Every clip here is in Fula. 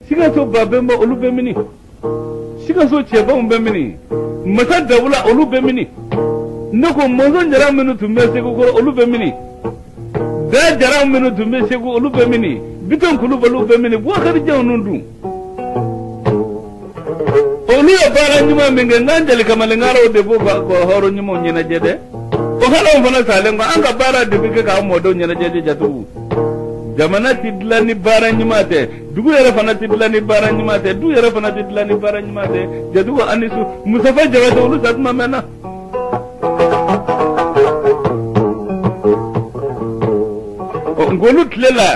siga so babemba olu bemini siga so cheba bemini masa dawla olu bemini nako mozo njara minu tumbe segu ko olu bemini da jara minu tumbe segu olu bemini biton kulu balu bemini bo khari jawnundu olu ya bara nyuma minga nganjali kamale ngaro de bo ko horo nyuma nyina jede o hala fana salengo anga bara de bike ka modo nyina jede jatu jamana tidlani bara nyimate dugu yere fana tidlani bara nyimate du yere fana tidlani bara nyimate jadu ko anisu musafa jawata ulu satma mena ngolu tlela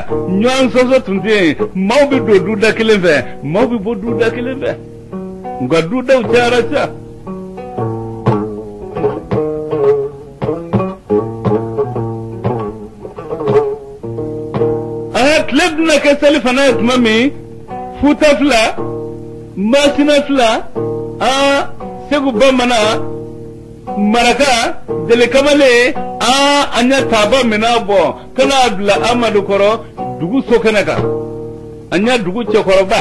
nyon soso tunde mawbi do duda kilembe mawbi bo duda kilembe ngadu da uchara cha klebna ke salifana mami futa fla masina fla segu bamana maraka dele kamale anya taba mina bo kana abla amadu koro dugu sokenaka anya dugu chekoro ba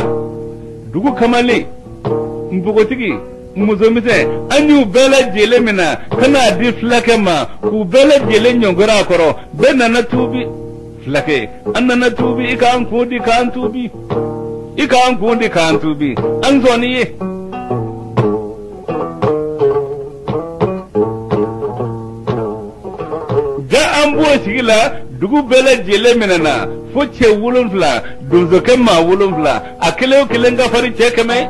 dugu kamale mbugotigi muzomise anyu bela jele mina kana di fla kema ku bela jele nyongora koro benana tubi flake annana tubi ikan kudi kan tubi anzoni ye ja ambo sigila dugu bele jele menana foche wulun fla dunzo kema wulun fla akele kilenga fari chekeme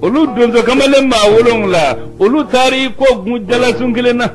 olu dunzo kamale ma wulun la olu tari ko gujala sungilena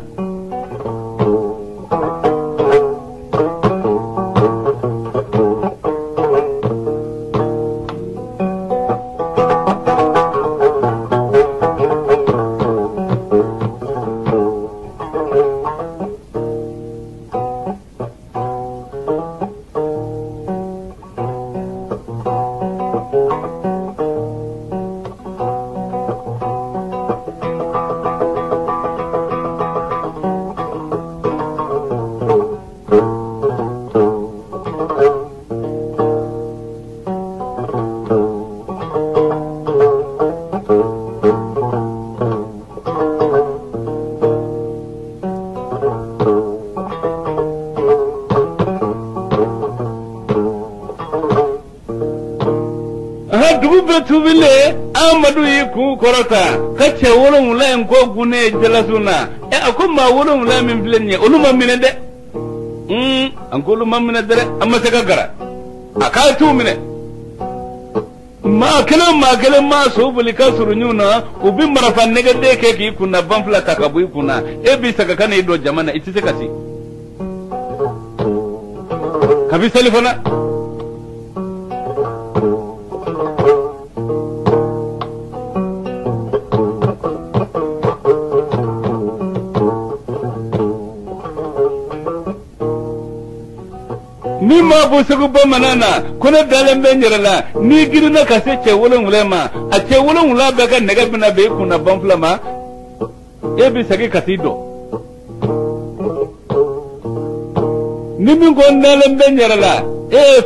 tubile amadu yiku korota kace wolon wulayen ko gune jalasuna akuma wolon wulayen min filenye oluma minede an ko oluma minede amma saka gara aka tu mine ma kele ma so buli kasurunyuna ubi marafa negede ke ki kuna banfla takabu kuna ebi saka kana ido jamana itise kasi kabi telefona ni ma bo segu bo manana kono dalen be nyerala ni girina kase che wolon wulema a che wolon wula be ka nega bina be kuna banfla ma e bi sagi katido ni min gon dalen be nyerala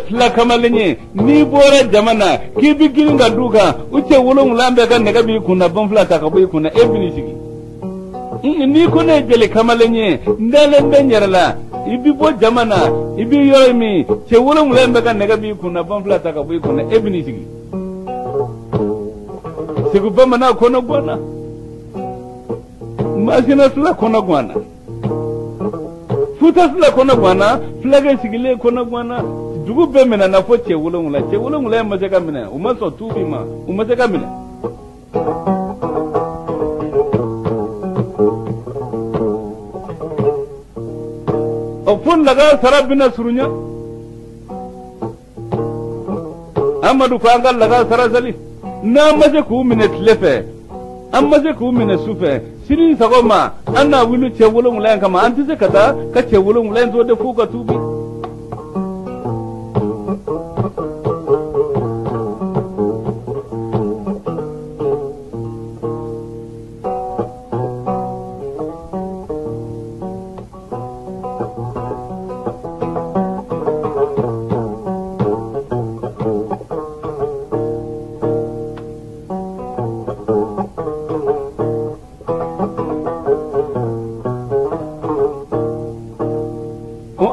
fla kamalenye ni bora jamana ki bi giringa duga u che wolon wula be ka nega bi kuna banfla ta ka bo kuna e bi ni sigi ni kono jele kamalenye ndalen be nyerala ibi bo jamana ibi yomi che wolo mulembe kan nega bi kuna banfla ta ka bu kuna ebini sigi sigu ba mana kono gwana masina sula kono gwana futa sula kono gwana flaga sigile kono gwana dugu be mena na fo che wolo mulembe se ka mena uma so tubi ma uma se ka mena ofun laga sarabina surunya amadu ko angal laga sarasali na maje ku minute lefe amaje ku minute sufe sirin sagoma anna wilu che wolo mulan kama antise kata ka che wolo mulan zo de fuka tubi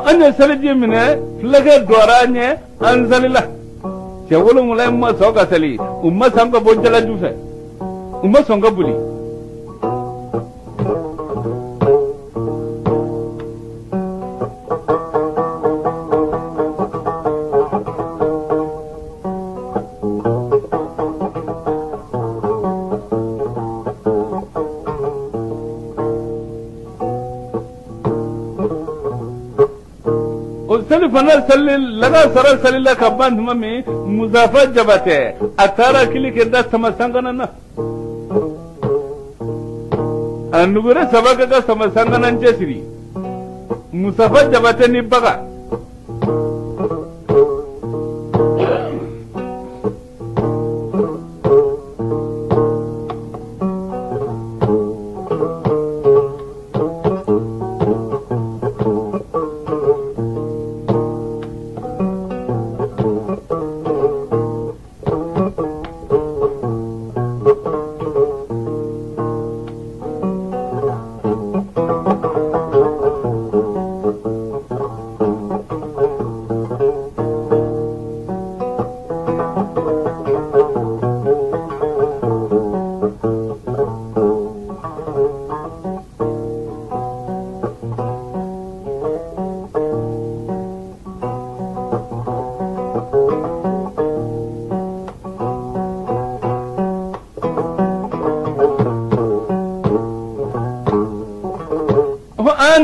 anya saliji mine flaga doranye anzalila cewulu mulai ma soga sali umma sanga bonjala jufe umma songa buli sali fana sali laga sara sali la kaban mami muzafa jabate atara kili kenda sama sangana na anugure sabaka ga sama sangana jesiri muzafa jabate ni baga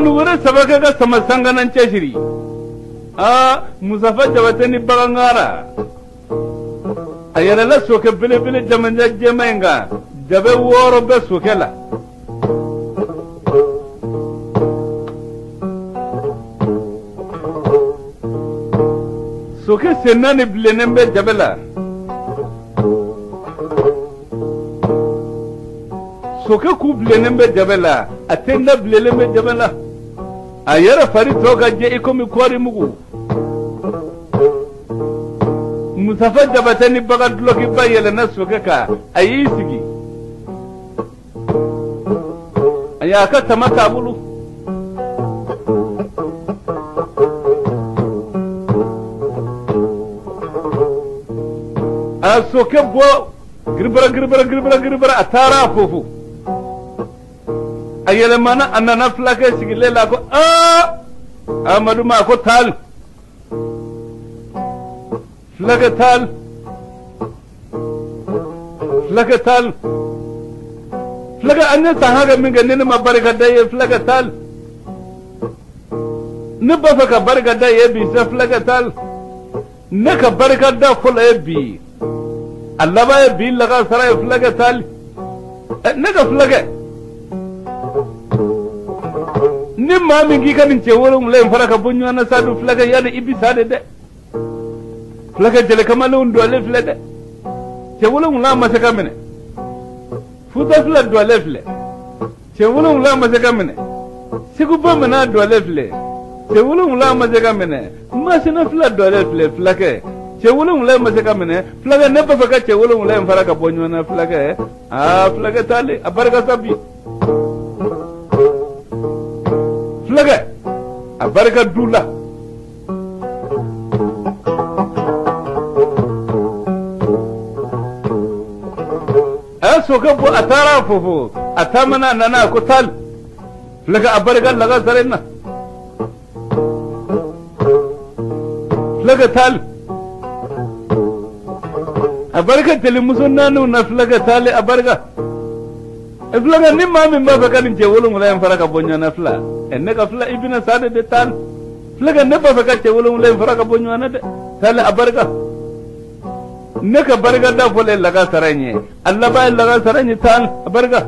nugure sabaka ga sama sanganan ceshiri musafa jabatani bagangara ayana la soke bele bele jamanja jemainga jabe woro be soke la soke senani bilenembe jabela soke ku bilenembe jabela atenda bilenembe jabela ayara fari toga je ikomi kwari mugu musafa jabatani baga duloki bayele na soke ka ayisigi ayaka tamata bulu soke bo girbara atara fofu ayele mana anana flake sigile la ko amadu ma ko tal flake anya sahaga min ganin ma barka da ye flake tal ne ba fa ka barka da ye bi sa flake tal ne ka barka da kula ye bi Allah ba ye bi laga sara ye flake tal ne ka flake ni mami ngi kanin ce wurin layin faraka bunyo na sadu flaga yana ibi sade de flaga jele kamale un dole flede ce wurin la masa kamene futa fla dole fle ce wurin la masa kamene sigu bomba na dole fle ce wurin la masa kamene masina fla dole fle flaga ce wurin la masa kamene flaga ne ba faka ce wurin layin faraka bunyo na flaga flaga tali abarga sabi flaga abarka dula soka bo atara fofo atamana nana ko tal flaga abarka laga sarena flaga tal abarka tele musonnanu na flaga tal abarka flaga ni mami ba baka ni je wolum la faraka bonya na fla enne ka fla ibina sade de tal flaga ne ba baka je wolum la faraka bonya na de tal abarka ne ka barga da fole laga saranye Allah ba laga saranye tal abarka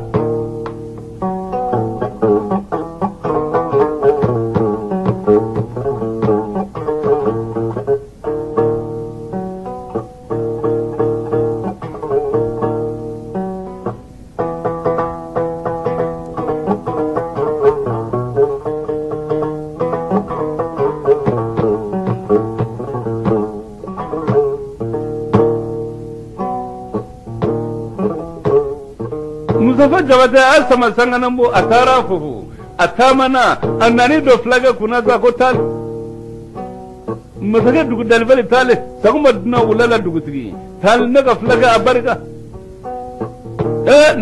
musafa jabata asama sangana mbo atara fufu atamana anani do flaga kuna za ko tal masaka dugu dalbali tale saguma duna wulala dugu tigi tal naga flaga abarga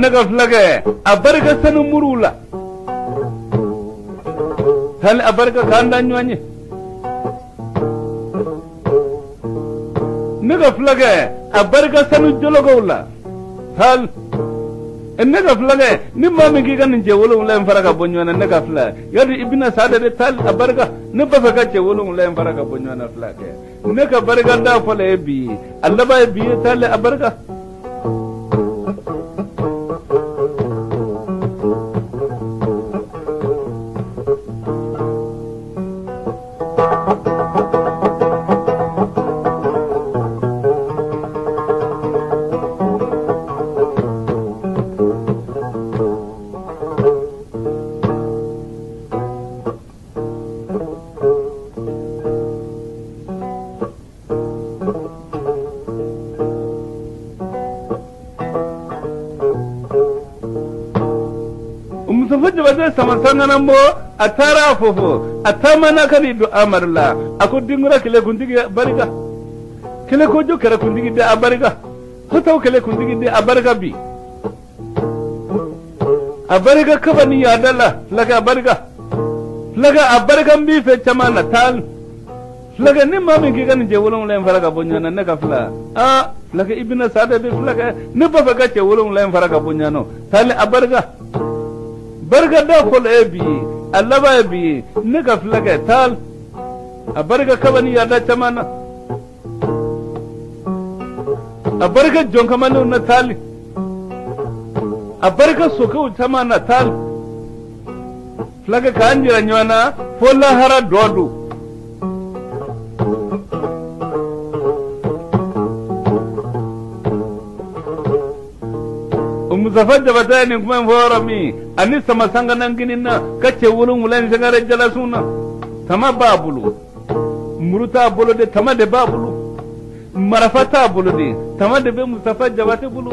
naga flaga abarga sanu murula tal abarga kanda nywanye naga flaga abarga sanu jologowla tal naga flaga nimma mi gi kan je wolo ngula faraga bonyana naga flaga yadi ibna sada de tal abarga ne ba ka je wolo ngula faraga bonyana flaga naga barga da fole bi Allah ba bi tal abarga Fajjabate samasanga nambo atara fofo atamana kali do amarla ako dingura kile kundigi barika kile kojo kare kundigi de abarika hotaw kile kundigi de abarika bi abarika kabani ya dalla laga abarika bi fe chamana tal laga ne mami ki kan je wolon len faraga bonyana ne ka fla laga ibna sada de laga ne ba faga je wolon len faraga bonyano tal abarika barga da fol ebi Allah ba ebi ne ga flaga tal a barga kabani ya da chamana a barga jonka manu na tali a barga soka chamana tal flaga kanjira nywana fola hara dodu Fajjabate ni kuma forami ani sama sanga nanginina kace wulun wulan sangare jalasuna tama babulu muruta bolo de tama de babulu marafata bolo de tama de be Mustafa Jabate bulu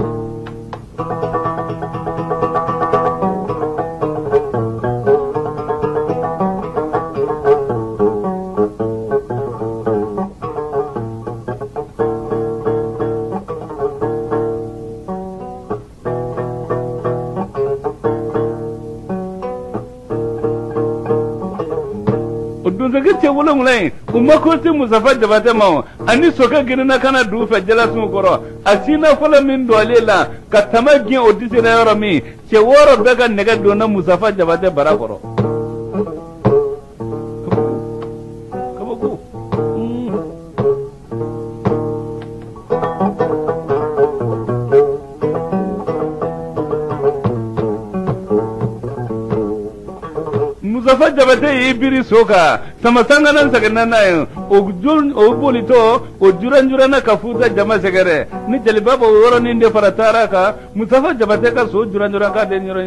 Zagirce wulun wulan kuma ko ti Mustafa Jabate mawo ani soka girina kana dufa jalasun goro asina fala min dolela ka tamagin odisi na yoro mi ce woro daga nega dona Mustafa Jabate bara goro Mustafa Jabate ibiri soka sama sanga nan sagana na o bolito o juran na kafuta jama segere ni jaliba bo woro ni nde faratara ka Mustafa Jabate ka so juran ka de nyoro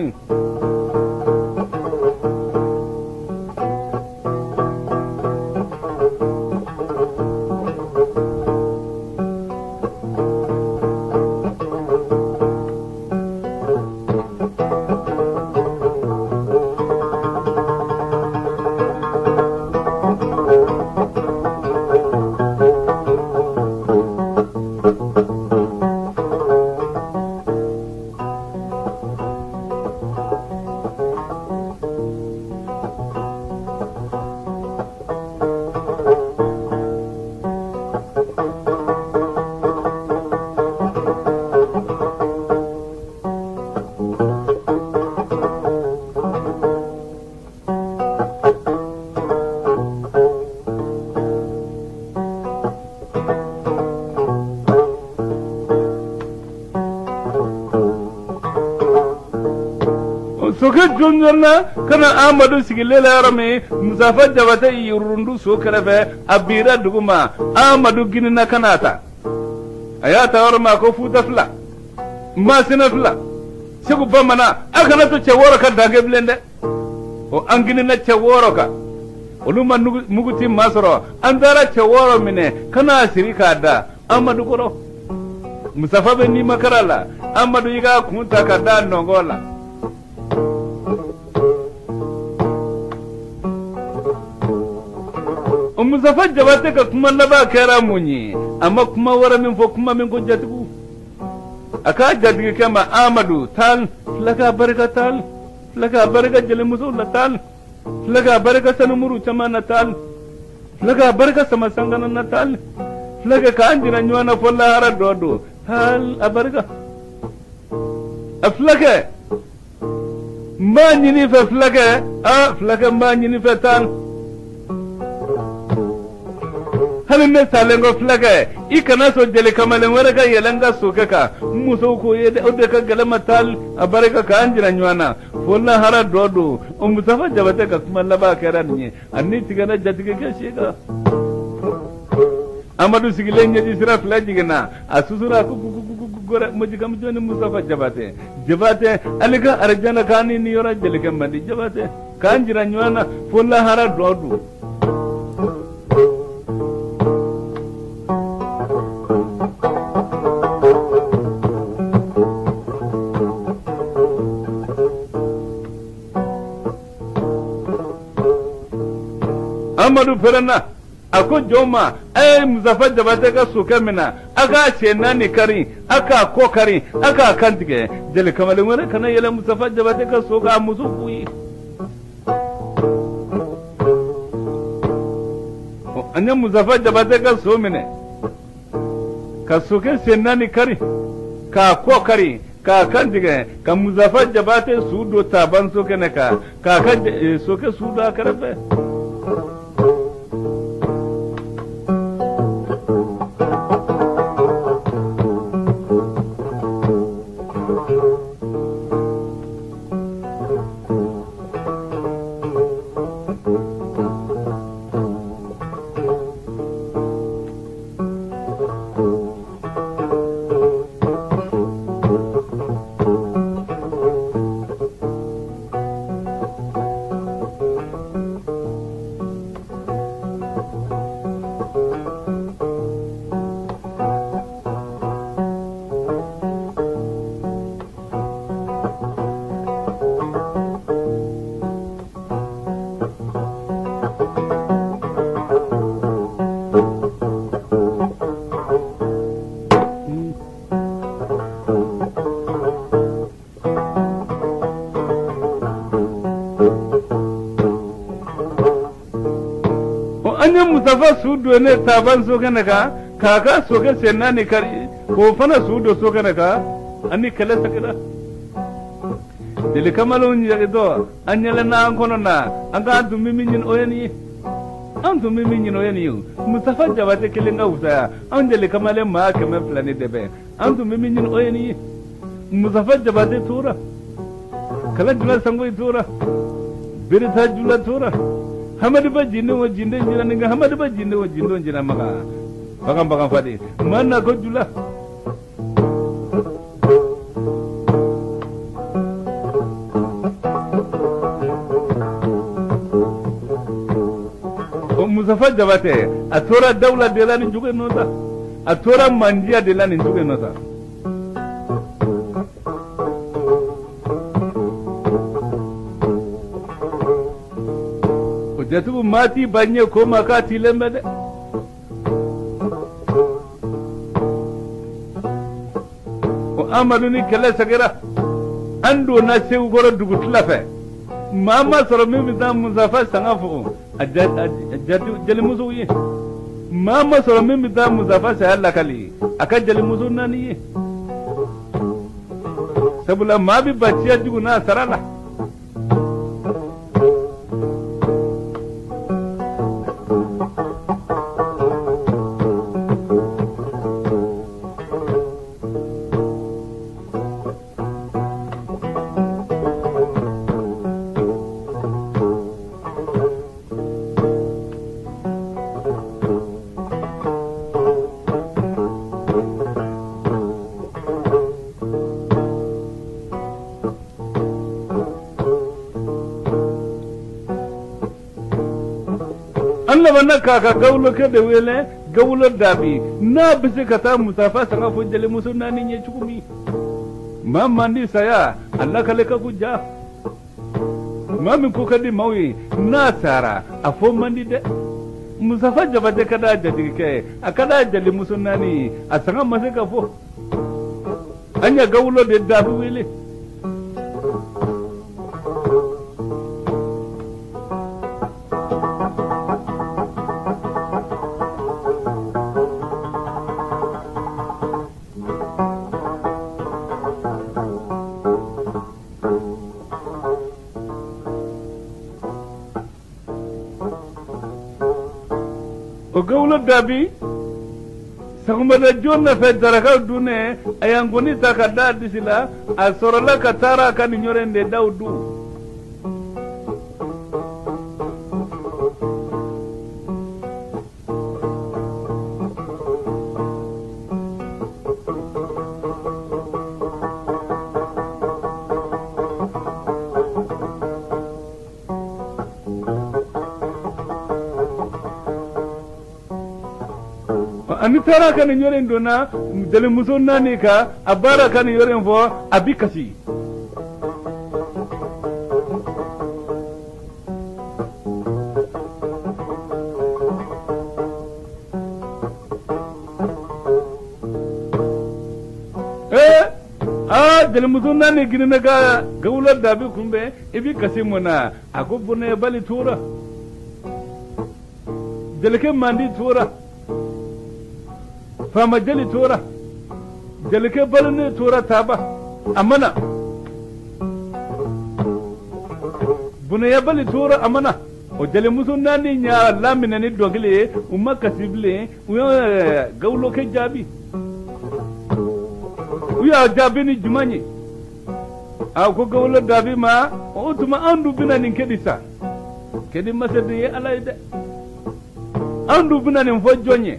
soke jonjonna kana Amadu sigilela yarame Mustafa Jabate yurundu sokarafe abira duguma Amadu ginina kanata ayata warma ko futa fla masina fla segu bamana akana to ceworo ka dage blende o anginina ceworo ka oluma muguti masoro andara ceworo mine kana sirika da Amadu koro Mustafa be ni makarala Amadu yiga kunta ka da nongola Mustafa Jabate ka kuma laba kera munyi amma kuma wara min fo kuma min ko jatigu aka jatigu kama Amadu tal laka barka tal laka barka jele muso la tal laka barka sanumuru chama na tal laka barka sama sangana na tal laka ka anjira nywana fo la hara dodo tal abarka aflaka ma nyini fa flaka flaka ma nyini fa tal hali ne salengo flaka ikana so jele kamale waraka yelanga sokaka muso ko yede ode ka galama tal abaraka ka anjira nywana folla hara dodo Mustafa Jabate ka kuma laba kera ni anni tigana jatige ke shega Amadu sigile nyeji sira flaji gena asusura ku gora mojiga mjoni Mustafa Jabate alika arjana kani ni yora jele kamandi Jabate ka anjira nywana folla hara dodo Amadu Ferana ako joma Mustafa Jabate ka suka mina aka chenani kari aka ko kari aka kantige jele kamale wala kana yela Mustafa Jabate ka suka musu kuyi anya Mustafa Jabate ka so mine ka suka chenani kari ka ko kari ka kantige ka Mustafa Jabate su do taban suka ne ka kan suka su da karfe anya Mustafa sudo ne taban so kana kaka so ka senani kari ko fana sudo so kana anni kala sakira dele kamalon yagido anya la na ankono na anga dumi minyin oyani antu minyin oyani Mustafa Jabate kelenga usaya anjele kamale ma kama plane debe antu minyin oyani Mustafa Jabate tura kala jula sango tura birita jula tura Hamadu ba jinde wo jinde jina ninga Hamadu ba jinde wo jindo jina maka bakam fadi mana ko jula Mustafa Jabate atora dawla delani juge nota atora mandia delani juge nota jatubu mati banye ko makati lembede o Amadu ni kala sagira ando na sew goro dugu tlafe mama soro mi da Mustafa sangafu ajadu jeli muzu yi mama soro mi da Mustafa sa Allah kali aka jeli muzu nani sabula mabi bacciya jugu na sarala Allah bana kaka gawlo ke de wele gawlo dabi na bisi kata Mustafa sanga fujele musunna ni nye chukumi mama ndi saya Allah kale ka kuja mami ko kadi mawi na sara afo mandi de Mustafa Jabate kada jadi ke akada jadi musunani asanga masaka fo anya gawlo de dabu wele Ogawlo dabi sagumada jonna fe daraka dune ayangoni takada disila asorola katara kan nyorende daudu ani tara kan nyoren dona dele musonna ni ka abara kan yoren fo abikasi dele musonna ni ginna ga gawla dabi kumbe ibikasi mona agobune bali tura dele ke mandi tura fama jali tora jalike balne tora taba amana bunaya bali tora amana o jale musunna ni nya lamina ni dogle umma kasible uya gawlo ke jabi uya jabi ni jumani ko gawlo dabi ma o tuma andu bina ni kedisa kedi masade alayde andu bina ni fo jonye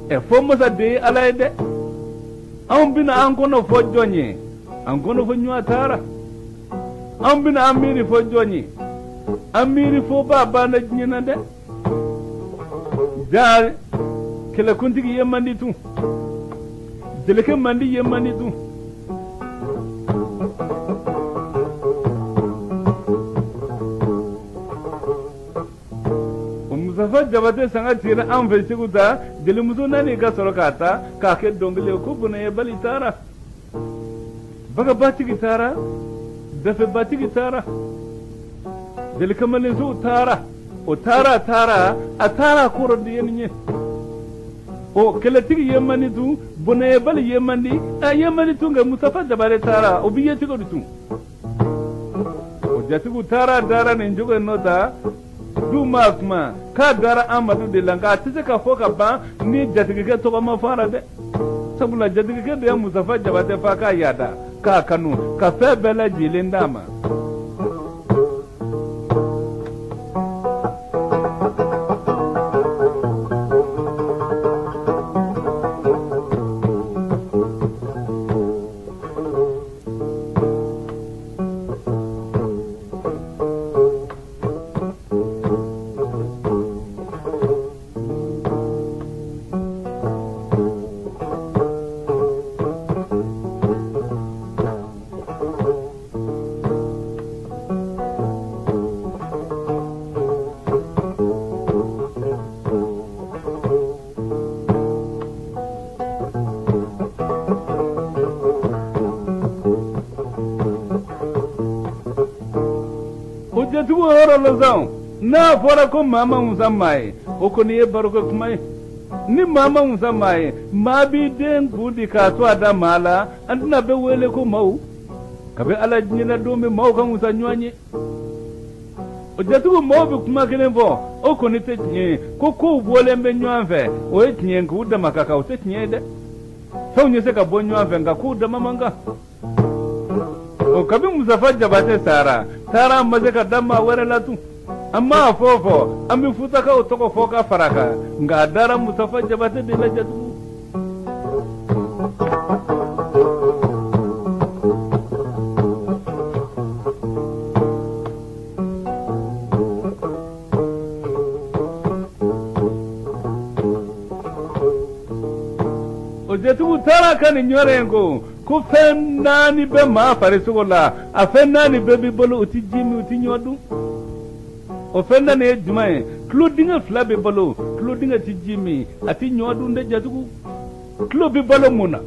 e fo masa de alayde an bina an kono fo jonye an kono fo nyua tara an bina amiri fo jonye amiri fo baba na nyina de dar kala kuntigi yemandi tu deleke mandi yemandi tu Mustafa Jabate sanga tira an fe siguta dele musonna ni ka sorokata ka ke dongale ko buna e bali tara baga bati gitara dafe bati gitara dele kamale zu tara o tara atara ko rodi yenye o kele tigi yemani tu buna e bali yemandi a yemani tu nga Mustafa Jabate tara o biye tigo tu o jatigu tara dara ne njogo nota du makma ka gara amadu de langa tise ka foka ba ni jatige to ma fara de sabula jatige de Mustafa Jabate fa ka yada ka kanu ka fe bela jilendama tu horo lozão na fora com mama unzamai o koni baroko kumai ni mama unzamai mabi den gudi ka to ada mala andina be wele ko mau kabe ala nyina do me mau kan uzanywanye o jatu mau bi kuma kene bo o koni te nye ko wole mbe nywanve o etinye nguda makaka o te tinye de saunye se ka bonywanve nga kuda mamanga o kabi Mustafa Jabate tara mazeka dama were latu amma fofo ami futaka otoko foka faraka nga dara Mustafa Jabate de la jatu o jatu tara kan nyorengo ko fen nani be ma fare sugola a fen nani be bi bolo uti jimi uti nyodu o fen nani jumae tulo dinga fila bɛ balo tulo dinga ti ji min a ti ɲɔ dun dɛ jatigiw tulo bɛ balo mun na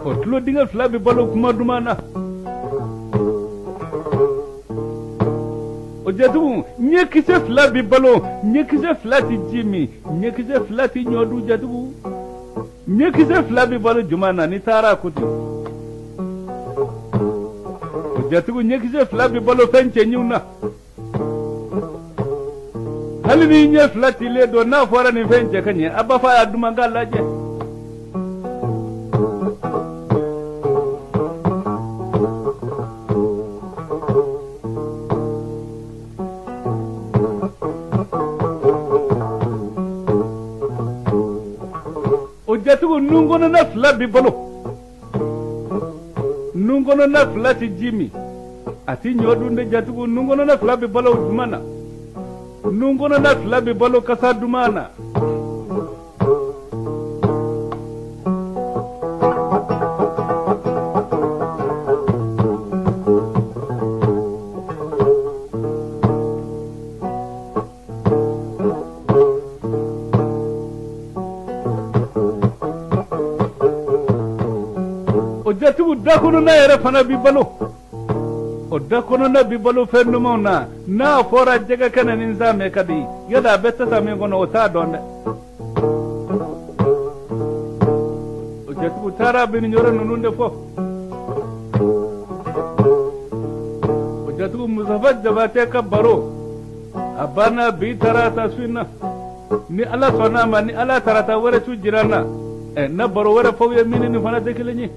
o tulo dinga fila bɛ balo kuma duman na o jatigiw ɲɛkisɛ fila bɛ balo ɲɛkisɛ fila ti ji min ɲɛkisɛ fila ti ɲɔ dun jatigiw ɲɛkisɛ fila bɛ balo juma na ni taara kuti o jatigiw ɲɛkisɛ fila bɛ balo fɛn cɛɲiw na hali ni ɲɛ fila tilen don n'a fɔra nin fɛn cɛ ka ɲɛ a b'a fɔ a y'a duman k'a lajɛ o jatigiw nun kɔnɔna fila bɛ balo nun kɔnɔna fila ti ji min a ti ɲɔ dun de jatigiw nun kɔnɔna fila bɛ balo juma na nun kɔnɔna fila bɛ balo kasa duman na o jatigiw da kɔnɔna yɛrɛ fana bɛ balo o da kɔnɔna bɛ balo fɛn dumanw na n'a fɔra jɛgɛ kɛnɛ ni nsaamɛ ka di yala a bɛ tasa min kɔnɔ o t'a dɔn dɛ o jatigiw taara bɛ nin yɔrɔ ninnu de fɔ o jatigiw Musafa Jabate ka baro a banna bi tarata su in na ni ala sɔnna a ma ni ala tarata wɛrɛ su jira n na na baro wɛrɛ fɔw ye min ni nin fana tɛ kelen ye